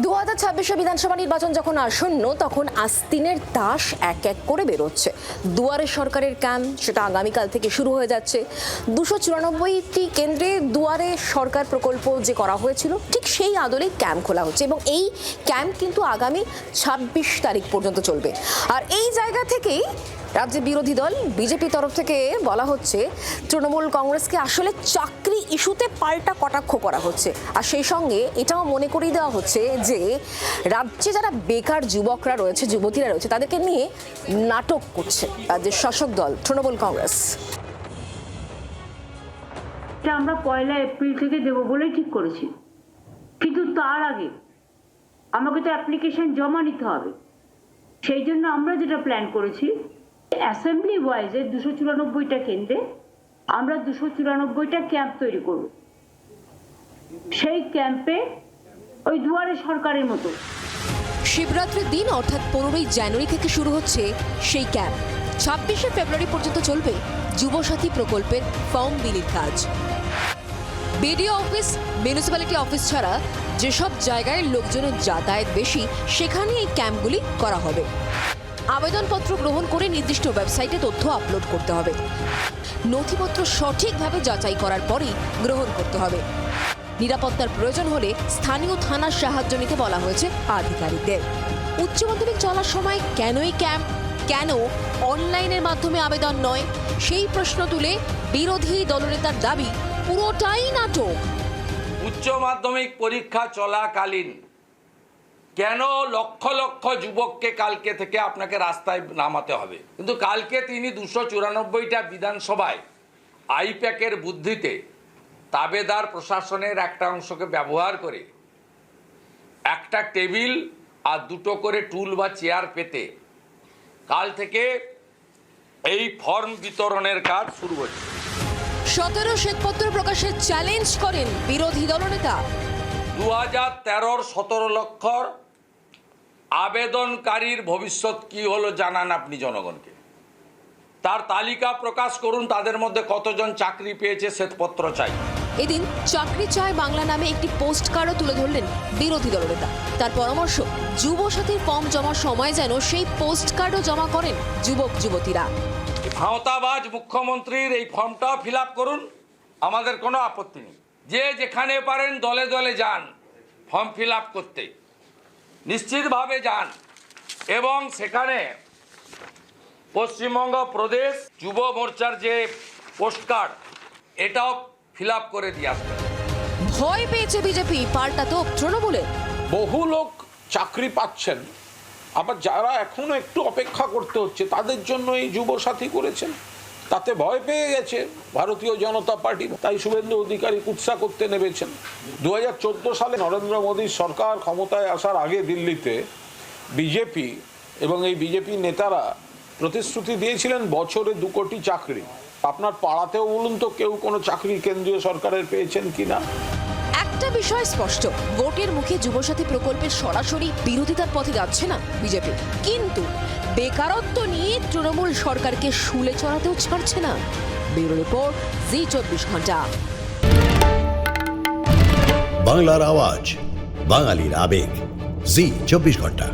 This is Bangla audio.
2026 বিধানসভা নির্বাচন যখন আসন্ন তখন আস্তিনের তাস এক এক করে বেরোচ্ছে। দুয়ারে সরকারের ক্যাম্প সেটা আগামীকাল থেকে শুরু হয়ে যাচ্ছে। 294টি কেন্দ্রে দুয়ারে সরকার প্রকল্প যে করা হয়েছিল ঠিক সেই আদলেই ক্যাম্প খোলা হচ্ছে এবং এই ক্যাম্প কিন্তু আগামী 26 তারিখ পর্যন্ত চলবে। আর এই জায়গা থেকেই রাজ্যের বিরোধী দল বিজেপি তরফ থেকে বলা হচ্ছে তৃণমূল কংগ্রেসকে আসলে চাকরি ইস্যুতে পাল্টা কটাক্ষ করা হচ্ছে। আর সেই সঙ্গে এটাও মনে করিয়ে দেওয়া হচ্ছে যে রাজ্যে যারা বেকার যুবকরা রয়েছে, যুবতীরা রয়েছে, তাদেরকে নিয়ে নাটক করছে রাজ্যের শাসক দল তৃণমূল কংগ্রেস। আমরা 1 এপ্রিল থেকে দেব বলে ঠিক করেছি, কিন্তু তার আগে আমাকে তো অ্যাপ্লিকেশন জমা নিতে হবে। সেই জন্য আমরা যেটা প্ল্যান করেছি, অ্যাসেম্বলি ওয়াইজে 294টা কেন্দ্রে আমরা 294টা ক্যাম্প তৈরি করব। সেই ক্যাম্পে ওই দুয়ারে সরকারের মতো শিবরাত্রির দিন অর্থাৎ 15ই জানুয়ারি থেকে শুরু হচ্ছে সেই ক্যাম্প। 26শে ফেব্রুয়ারি পর্যন্ত চলবে যুবসাথী প্রকল্পের ফর্ম বিলির কাজ। বিডিও অফিস, মিউনিসিপ্যালিটি অফিস ছাড়া যেসব জায়গায় লোকজনের যাতায়াত বেশি সেখানে এই ক্যাম্পগুলি করা হবে। আবেদনপত্র গ্রহণ করে নির্দিষ্ট ওয়েবসাইটে তথ্য আপলোড করতে হবে। নথিপত্র সঠিকভাবে যাচাই করার পরেই গ্রহণ করতে হবে। নিরাপত্তার প্রয়োজন হলে স্থানীয় থানার সাহায্য নিতে বলা হয়েছে আধিকারিকদের। উচ্চ মাধ্যমিক চলার সময় কেন এই ক্যাম্প, কেন অনলাইনের মাধ্যমে আবেদন নয়, সেই প্রশ্ন তুলে বিরোধী দলনেতার দাবি পুরোটাই নাটক। উচ্চ মাধ্যমিক পরীক্ষা চলাকালীন কেন লক্ষ লক্ষ যুবককে কালকে থেকে আপনাকে রাস্তায় নামাতে হবে? কিন্তু কালকে তিনি 294টা বিধানসভায় আইপ্যাকের বুদ্ধিতে তাবেদার প্রশাসনের একটা অংশকে ব্যবহার করে একটা টেবিল আর দুটো করে টুল বা চেয়ার পেতে কাল থেকে এই ফর্ম বিতরণের কাজ শুরু হচ্ছে। 17 শ্বেতপত্র প্রকাশের চ্যালেঞ্জ করেন বিরোধী দলনেতা। 2013-র 17 লক্ষর আবেদনকারীর ভবিষ্যৎ কি হলো জানান আপনি জনগণকে। তার তালিকা প্রকাশ করুন, তাদের মধ্যে কতজন চাকরি পেয়েছে শ্বেতপত্র চাই। এদিন চাকরি চায় বাংলা নামে একটি পোস্ট কার্ডও তুলে ধরলেন বিরোধী দলনেতা। তার পরামর্শ, যুবসাথীর ফর্ম জমার সময় যেন সেই পোস্ট কার্ডও জমা করেন যুবক যুবতীরা। ভাঁওতাবাজ মুখ্যমন্ত্রীর এই ফর্মটাও ফিল আপ করুন, আমাদের কোনো আপত্তি নেই। যে যেখানে পারেন দলে দলে যান ফর্ম ফিল আপ করতে, নিশ্চিতভাবে যান এবং সেখানে পশ্চিমবঙ্গ প্রদেশ যুব মোর্চার যে পোস্ট কার্ড এটাও ফিল আপ করে দিয়ে আসবেন। ভয় পেয়েছে বিজেপি, পাল্টা তো তৃণমূলের। বহু লোক চাকরি পাচ্ছেন, আবার যারা এখনো একটু অপেক্ষা করতে হচ্ছে তাদের জন্য এই যুবসাথী করেছেন। তাতে ভয় পেয়ে গেছে ভারতীয় জনতা পার্টি, তাই শুভেন্দু অধিকারী কুৎসা করতে নেমেছেন। 2014 সালে নরেন্দ্র মোদীর সরকার ক্ষমতায় আসার আগে দিল্লিতে বিজেপি এবং এই বিজেপি নেতারা প্রতিশ্রুতি দিয়েছিলেন বছরে 2 কোটি চাকরি। আপনার পাড়াতেও বলুন তো কেউ কোনো চাকরি কেন্দ্রীয় সরকারের পেয়েছেন কিনা। একটা বিষয় স্পষ্ট, ভোটের মুখে যুবসাথী প্রকল্পের সরাসরি বিরোধিতার পথে যাচ্ছে না বিজেপি, কিন্তু বেকারত্ব নিয়ে তৃণমূল সরকারকে শুলে চড়াতেও ছাড়ছে না। ব্যুরো রিপোর্ট, জি 24 ঘন্টা। বাংলার আওয়াজ, বাঙালির আবেগ, জি 24 ঘন্টা।